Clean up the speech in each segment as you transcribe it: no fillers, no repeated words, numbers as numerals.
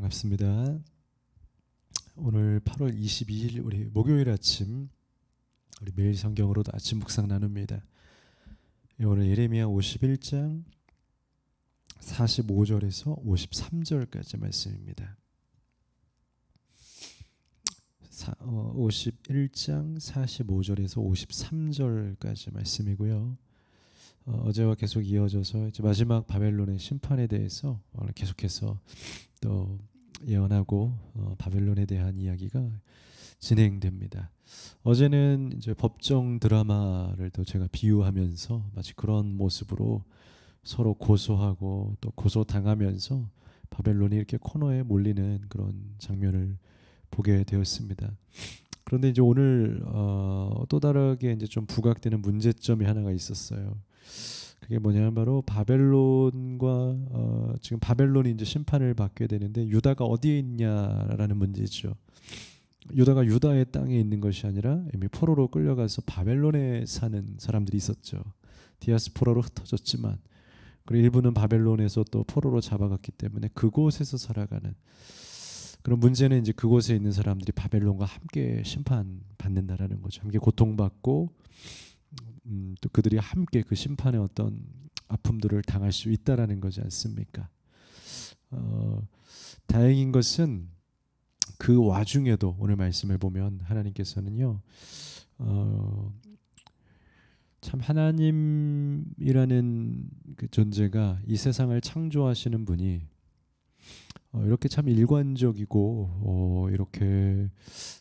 반갑습니다. 오늘 8월 22일 우리 목요일 아침 우리 매일 성경으로도 아침 묵상 나눕니다. 오늘 예레미야 51장 45절에서 53절까지 말씀입니다. 51장 45절에서 53절까지 말씀이고요. 어제와 계속 이어져서 이제 마지막 바벨론의 심판에 대해서 오늘 계속해서 또 예언하고 바벨론에 대한 이야기가 진행됩니다. 어제는 이제 법정 드라마를 또 제가 비유하면서 마치 그런 모습으로 서로 고소하고 또 고소당하면서 바벨론이 이렇게 코너에 몰리는 그런 장면을 보게 되었습니다. 그런데 이제 오늘 또 다르게 이제 좀 부각되는 문제점이 하나가 있었어요. 그게 뭐냐면 바로 바벨론과 지금 바벨론이 이제 심판을 받게 되는데 유다가 어디에 있냐라는 문제죠. 유다가 유다의 땅에 있는 것이 아니라 이미 포로로 끌려가서 바벨론에 사는 사람들이 있었죠. 디아스포라로 흩어졌지만 그리고 일부는 바벨론에서 또 포로로 잡아갔기 때문에 그곳에서 살아가는 그런 문제는 이제 그곳에 있는 사람들이 바벨론과 함께 심판받는다라는 거죠. 함께 고통받고 또 그들이 함께 그 심판의 어떤 아픔들을 당할 수 있다라는 거지 않습니까? 다행인 것은 그 와중에도 오늘 말씀을 보면 하나님께서는요, 참 하나님이라는 그 존재가 이 세상을 창조하시는 분이 이렇게 참 일관적이고 이렇게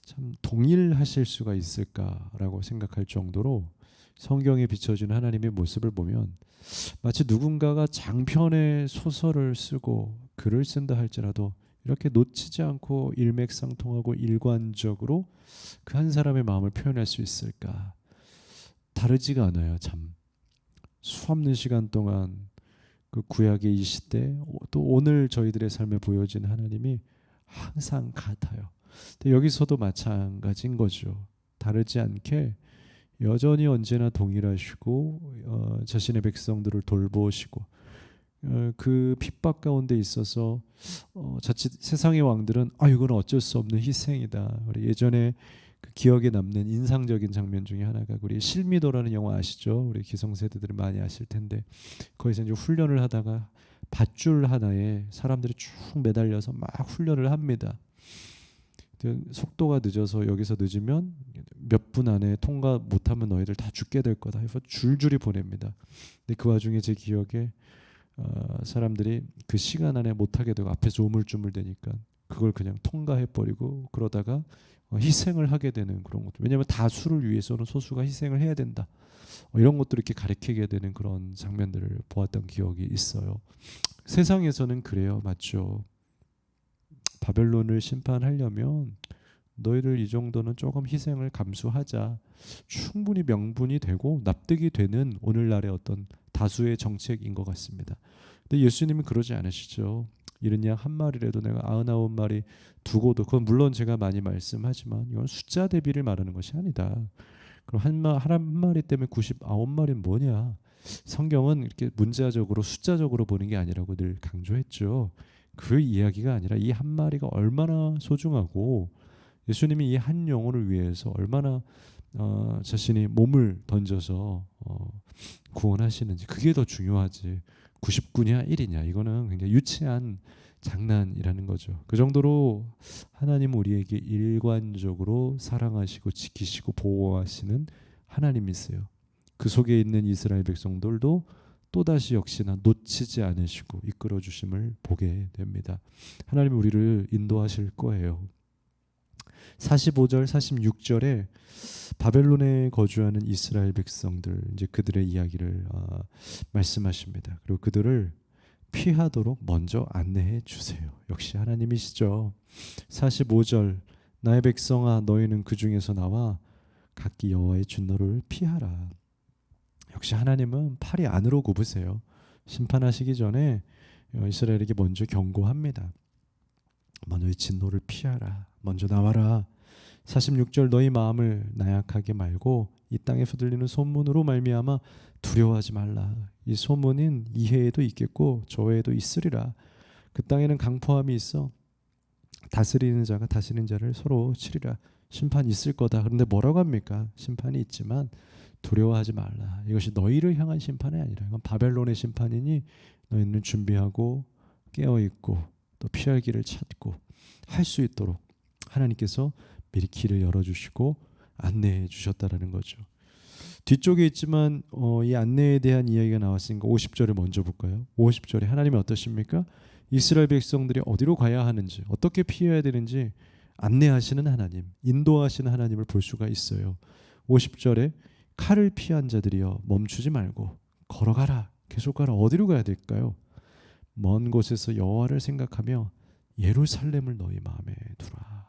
참 동일하실 수가 있을까라고 생각할 정도로 성경에 비춰지는 하나님의 모습을 보면 마치 누군가가 장편의 소설을 쓰고 글을 쓴다 할지라도 이렇게 놓치지 않고 일맥상통하고 일관적으로 그 한 사람의 마음을 표현할 수 있을까? 다르지가 않아요. 참 수없는 시간 동안 그 구약의 이 시대 또 오늘 저희들의 삶에 보여지는 하나님이 항상 같아요. 근데 여기서도 마찬가지인 거죠. 다르지 않게 여전히 언제나 동일하시고 자신의 백성들을 돌보시고 그 핍박 가운데 있어서 자칫 세상의 왕들은 이건 어쩔 수 없는 희생이다. 우리 예전에 그 기억에 남는 인상적인 장면 중에 하나가 우리 실미도라는 영화 아시죠? 우리 기성세대들이 많이 아실 텐데 거기서 이제 훈련을 하다가 밧줄 하나에 사람들이 쭉 매달려서 막 훈련을 합니다. 속도가 늦어서 여기서 늦으면 몇 분 안에 통과 못하면 너희들 다 죽게 될 거다 해서 줄줄이 보냅니다. 근데 그 와중에 제 기억에 사람들이 그 시간 안에 못하게 되고 앞에서 우물쭈물대니까 그걸 그냥 통과해버리고 그러다가 희생을 하게 되는 그런 것들. 왜냐하면 다수를 위해서는 소수가 희생을 해야 된다. 이런 것들을 이렇게 가르치게 되는 그런 장면들을 보았던 기억이 있어요. 세상에서는 그래요. 맞죠? 바벨론을 심판하려면 너희들 이 정도는 조금 희생을 감수하자. 충분히 명분이 되고 납득이 되는 오늘날의 어떤 다수의 정책인 것 같습니다. 근데 예수님은 그러지 않으시죠. 이른 양 한 마리라도 내가 99마리 두고도 그건 물론 제가 많이 말씀하지만 이건 숫자 대비를 말하는 것이 아니다. 그럼 한 마리 때문에 99마리는 뭐냐? 성경은 이렇게 문자적으로 숫자적으로 보는 게 아니라고 늘 강조했죠. 그 이야기가 아니라 이 한 마리가 얼마나 소중하고 예수님이 이 한 영혼을 위해서 얼마나 자신이 몸을 던져서 구원하시는지 그게 더 중요하지 99냐 1이냐 이거는 굉장히 유치한 장난이라는 거죠. 그 정도로 하나님은 우리에게 일관적으로 사랑하시고 지키시고 보호하시는 하나님이세요. 그 속에 있는 이스라엘 백성들도 또다시 역시나 놓치지 않으시고 이끌어 주심을 보게 됩니다. 하나님이 우리를 인도하실 거예요. 45절 46절에 바벨론에 거주하는 이스라엘 백성들 이제 그들의 이야기를 말씀하십니다. 그리고 그들을 피하도록 먼저 안내해 주세요. 역시 하나님이시죠. 45절 나의 백성아 너희는 그 중에서 나와 각기 여호와의 진노를 피하라. 역시 하나님은 팔이 안으로 굽으세요. 심판하시기 전에 이스라엘에게 먼저 경고합니다. 너희 진노를 피하라. 먼저 나와라. 46절 너희 마음을 나약하게 말고 이 땅에서 들리는 소문으로 말미암아 두려워하지 말라. 이 소문은 이 해에도 있겠고 저 해에도 있으리라. 그 땅에는 강포함이 있어 다스리는 자가 다스리는 자를 서로 치리라. 심판이 있을 거다. 그런데 뭐라고 합니까? 심판이 있지만 두려워하지 말라. 이것이 너희를 향한 심판이 아니라 이건 바벨론의 심판이니 너희는 준비하고 깨어있고 또 피할 길을 찾고 할 수 있도록 하나님께서 미리 길을 열어주시고 안내해 주셨다라는 거죠. 뒤쪽에 있지만 이 안내에 대한 이야기가 나왔으니까 50절을 먼저 볼까요? 50절에 하나님이 어떠십니까? 이스라엘 백성들이 어디로 가야 하는지, 어떻게 피해야 되는지 안내하시는 하나님, 인도하시는 하나님을 볼 수가 있어요. 50절에 칼을 피한 자들이여 멈추지 말고 걸어가라. 계속 가라. 어디로 가야 될까요? 먼 곳에서 여호와를 생각하며 예루살렘을 너희 마음에 두라.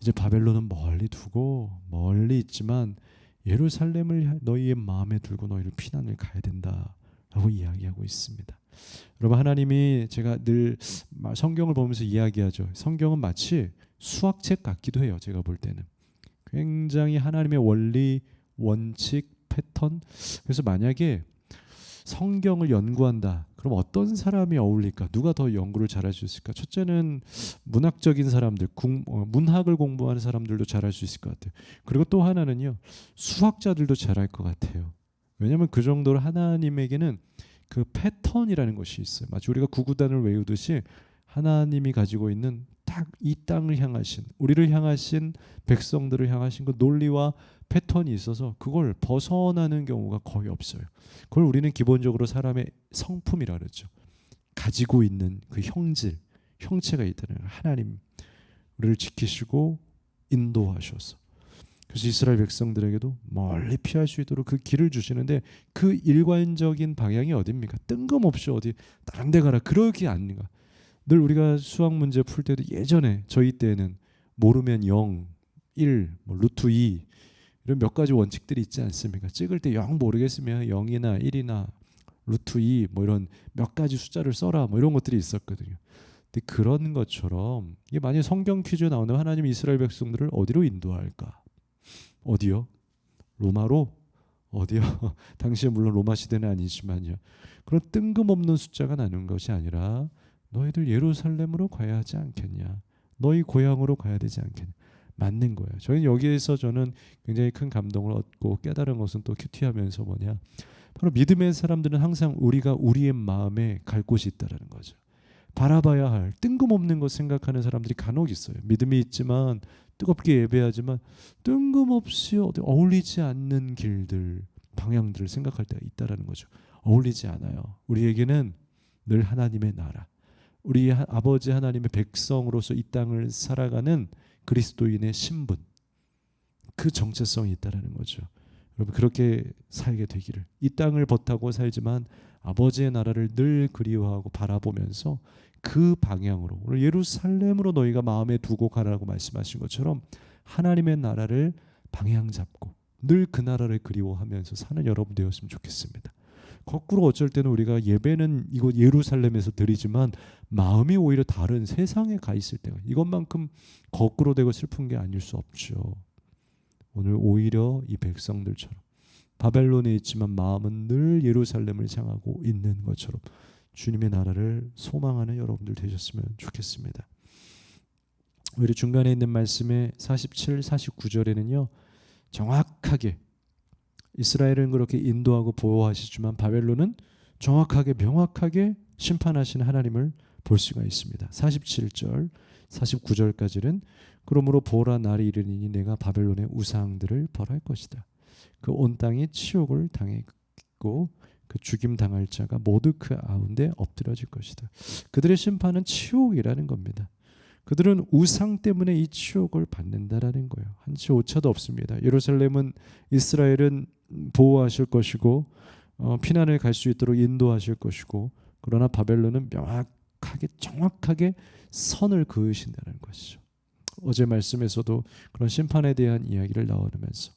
이제 바벨론은 멀리 두고 멀리 있지만 예루살렘을 너희의 마음에 두고 너희를 피난을 가야 된다라고 이야기하고 있습니다. 여러분, 하나님이 제가 늘 성경을 보면서 이야기하죠. 성경은 마치 수학책 같기도 해요. 제가 볼 때는 굉장히 하나님의 원리, 원칙, 패턴. 그래서 만약에 성경을 연구한다. 그럼 어떤 사람이 어울릴까? 누가 더 연구를 잘할 수 있을까? 첫째는 문학적인 사람들, 문학을 공부하는 사람들도 잘할 수 있을 것 같아요. 그리고 또 하나는요, 수학자들도 잘할 것 같아요. 왜냐하면 그 정도로 하나님에게는 그 패턴이라는 것이 있어요. 마치 우리가 구구단을 외우듯이 하나님이 가지고 있는 딱 이 땅을 향하신, 우리를 향하신, 백성들을 향하신 그 논리와 패턴이 있어서 그걸 벗어나는 경우가 거의 없어요. 그걸 우리는 기본적으로 사람의 성품이라 그러죠. 가지고 있는 그 형질, 형체가 있다는 거예요. 하나님 우리를 지키시고 인도하셔서, 그래서 이스라엘 백성들에게도 멀리 피할 수 있도록 그 길을 주시는데 그 일관적인 방향이 어디입니까? 뜬금없이 어디 다른 데 가라, 그러기 아닌가. 늘 우리가 수학 문제 풀 때도 예전에 저희 때는 모르면 0, 1, 루트 2 이런 몇 가지 원칙들이 있지 않습니까? 찍을 때 0 모르겠으면 0이나 1이나 루트 2 이런 몇 가지 숫자를 써라 이런 것들이 있었거든요. 근데 그런 것처럼 이게 만약 성경 퀴즈 나오면 하나님이 이스라엘 백성들을 어디로 인도할까? 어디요? 로마로? 어디요? 당시에 물론 로마 시대는 아니지만요. 그런 뜬금없는 숫자가 나는 것이 아니라 너희들 예루살렘으로 가야 하지 않겠냐? 너희 고향으로 가야 되지 않겠냐? 맞는 거예요. 저는 여기에서 저는 굉장히 큰 감동을 얻고 깨달은 것은 또 큐티하면서 뭐냐? 바로 믿음의 사람들은 항상 우리가 우리의 마음에 갈 곳이 있다라는 거죠. 바라봐야 할 뜬금없는 것 생각하는 사람들이 간혹 있어요. 믿음이 있지만 뜨겁게 예배하지만 뜬금없이 어울리지 않는 길들, 방향들을 생각할 때가 있다라는 거죠. 어울리지 않아요. 우리에게는 늘 하나님의 나라, 우리 아버지 하나님의 백성으로서 이 땅을 살아가는 그리스도인의 신분, 그 정체성이 있다라는 거죠. 여러분, 그렇게 살게 되기를, 이 땅을 버타고 살지만 아버지의 나라를 늘 그리워하고 바라보면서 그 방향으로, 오늘 예루살렘으로 너희가 마음에 두고 가라고 말씀하신 것처럼 하나님의 나라를 방향 잡고 늘 그 나라를 그리워하면서 사는 여러분 되었으면 좋겠습니다. 거꾸로 어쩔 때는 우리가 예배는 이곳 예루살렘에서 드리지만 마음이 오히려 다른 세상에 가 있을 때가, 이것만큼 거꾸로 되고 슬픈 게 아닐 수 없죠. 오늘 오히려 이 백성들처럼 바벨론에 있지만 마음은 늘 예루살렘을 향하고 있는 것처럼 주님의 나라를 소망하는 여러분들 되셨으면 좋겠습니다. 오히려 중간에 있는 말씀의 47, 49절에는요, 정확하게 이스라엘은 그렇게 인도하고 보호하시지만 바벨론은 정확하게 명확하게 심판하시는 하나님을 볼 수가 있습니다. 47절 49절까지는 그러므로 보라 날이 이르니 내가 바벨론의 우상들을 벌할 것이다. 그 온 땅이 치욕을 당했고 그 죽임 당할 자가 모두 그 가운데 엎드려질 것이다. 그들의 심판은 치욕이라는 겁니다. 그들은 우상 때문에 이 치욕을 받는다라는 거예요. 한치 오차도 없습니다. 예루살렘은, 이스라엘은 보호하실 것이고 피난을 갈 수 있도록 인도하실 것이고, 그러나 바벨론은 명확하게 정확하게 선을 그으신다는 것이죠. 어제 말씀에서도 그런 심판에 대한 이야기를 나누면서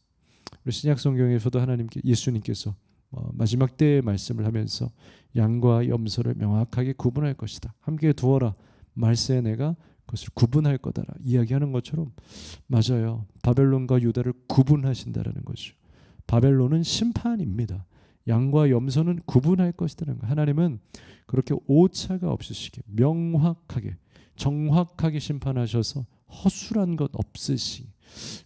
우리 신약 성경에서도 하나님께, 예수님께서 마지막 때의 말씀을 하면서 양과 염소를 명확하게 구분할 것이다. 함께 두어라. 말세에 내가 그것을 구분할 거다라 이야기하는 것처럼, 맞아요. 바벨론과 유다를 구분하신다라는 것이죠. 바벨론은 심판입니다. 양과 염소는 구분할 것이라는 거. 하나님은 그렇게 오차가 없으시게 명확하게 정확하게 심판하셔서 허술한 것 없으시.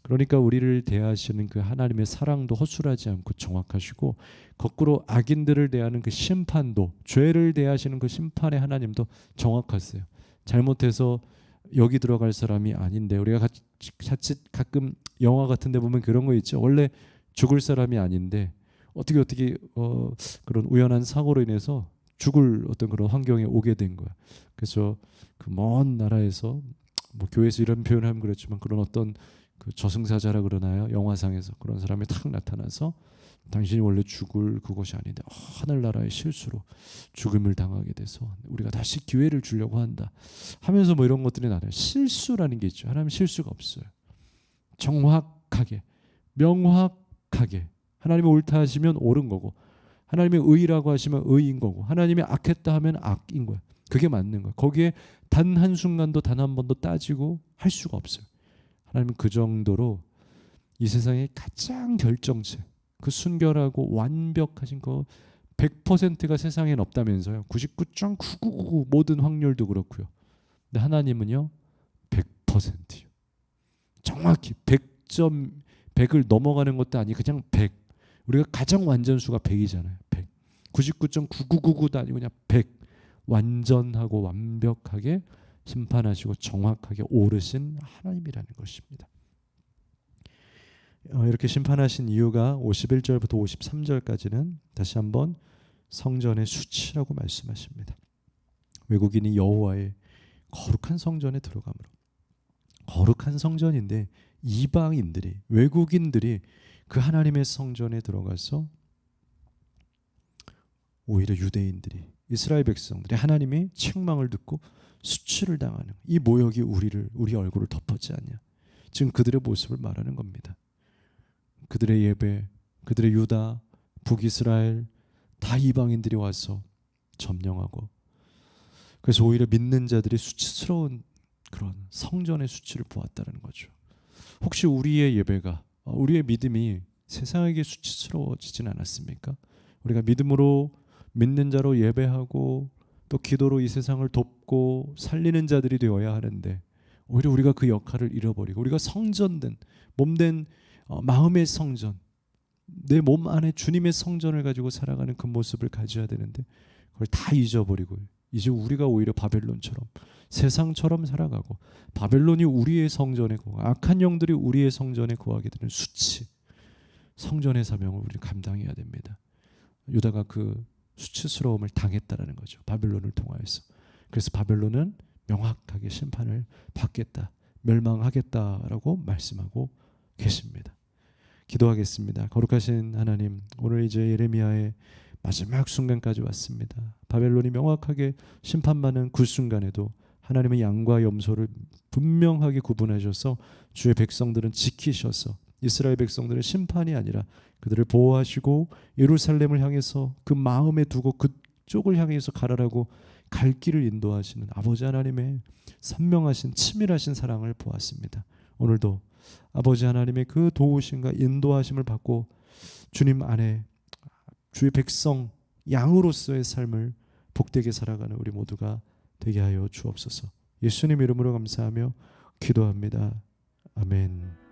그러니까 우리를 대하시는 그 하나님의 사랑도 허술하지 않고 정확하시고, 거꾸로 악인들을 대하는 그 심판도, 죄를 대하시는 그 심판의 하나님도 정확하세요. 잘못해서 여기 들어갈 사람이 아닌데, 우리가 자칫 가끔 영화 같은 데 보면 그런 거 있죠. 원래 죽을 사람이 아닌데 어떻게 그런 우연한 사고로 인해서 죽을 어떤 그런 환경에 오게 된 거야. 그래서 그 먼 나라에서, 뭐 교회에서 이런 표현을 하면 그렇지만, 그런 어떤 그 저승사자라 그러나요? 영화상에서 그런 사람이 탁 나타나서 당신이 원래 죽을 그것이 아닌데 하늘나라의 실수로 죽음을 당하게 돼서 우리가 다시 기회를 주려고 한다 하면서 뭐 이런 것들이 나와요. 실수라는 게 있죠. 하나님 실수가 없어요. 정확하게, 명확하게 하나님이 옳다 하시면 옳은 거고, 하나님이 의라고 하시면 의인 거고, 하나님이 악했다 하면 악인 거야. 그게 맞는 거야. 거기에 단 한순간도 단 한 번도 따지고 할 수가 없어요. 하나님은 그 정도로 이 세상의 가장 결정체, 그 순결하고 완벽하신 거 100%가 세상엔 없다면서요. 99.9999 모든 확률도 그렇고요. 근데 하나님은요 100%요. 정확히 100을 넘어가는 것도 아니고 그냥 100. 우리가 가장 완전수가 100이잖아요. 100. 99.9999도 아니고 그냥 100. 완전하고 완벽하게 심판하시고 정확하게 옳으신 하나님이라는 것입니다. 이렇게 심판하신 이유가 51절부터 53절까지는 다시 한번 성전의 수치라고 말씀하십니다. 외국인이 여호와의 거룩한 성전에 들어가므로. 거룩한 성전인데 이방인들이, 외국인들이 그 하나님의 성전에 들어가서 오히려 유대인들이, 이스라엘 백성들이 하나님의 책망을 듣고 수치를 당하는, 이 모욕이 우리 얼굴을 덮었지 않냐. 지금 그들의 모습을 말하는 겁니다. 그들의 예배, 그들의 유다, 북이스라엘 다 이방인들이 와서 점령하고, 그래서 오히려 믿는 자들이 수치스러운 그런 성전의 수치를 보았다는 거죠. 혹시 우리의 예배가, 우리의 믿음이 세상에게 수치스러워지진 않았습니까? 우리가 믿음으로, 믿는 자로 예배하고 또 기도로 이 세상을 돕고 살리는 자들이 되어야 하는데, 오히려 우리가 그 역할을 잃어버리고, 우리가 성전된, 몸된 마음의 성전, 내 몸 안에 주님의 성전을 가지고 살아가는 그 모습을 가져야 되는데 그걸 다 잊어버리고, 이제 우리가 오히려 바벨론처럼, 세상처럼 살아가고, 바벨론이 우리의 성전에 거하고 악한 영들이 우리의 성전에 거하게 되는 수치, 성전의 사명을 우리는 감당해야 됩니다. 유다가 그 수치스러움을 당했다라는 거죠. 바벨론을 통하여서. 그래서 바벨론은 명확하게 심판을 받겠다, 멸망하겠다라고 말씀하고 계십니다. 기도하겠습니다. 거룩하신 하나님, 오늘 이제 예레미야의 마지막 순간까지 왔습니다. 바벨론이 명확하게 심판받는 그 순간에도 하나님의 양과 염소를 분명하게 구분하셔서 주의 백성들은 지키셔서, 이스라엘 백성들은 심판이 아니라 그들을 보호하시고 예루살렘을 향해서 그 마음에 두고 그쪽을 향해서 가라라고 갈 길을 인도하시는 아버지 하나님의 선명하신 치밀하신 사랑을 보았습니다. 오늘도 아버지 하나님의 그 도우심과 인도하심을 받고 주님 안에 주의 백성 양으로서의 삶을 복되게 살아가는 우리 모두가 되게 하여 주옵소서. 예수님 이름으로 감사하며 기도합니다. 아멘.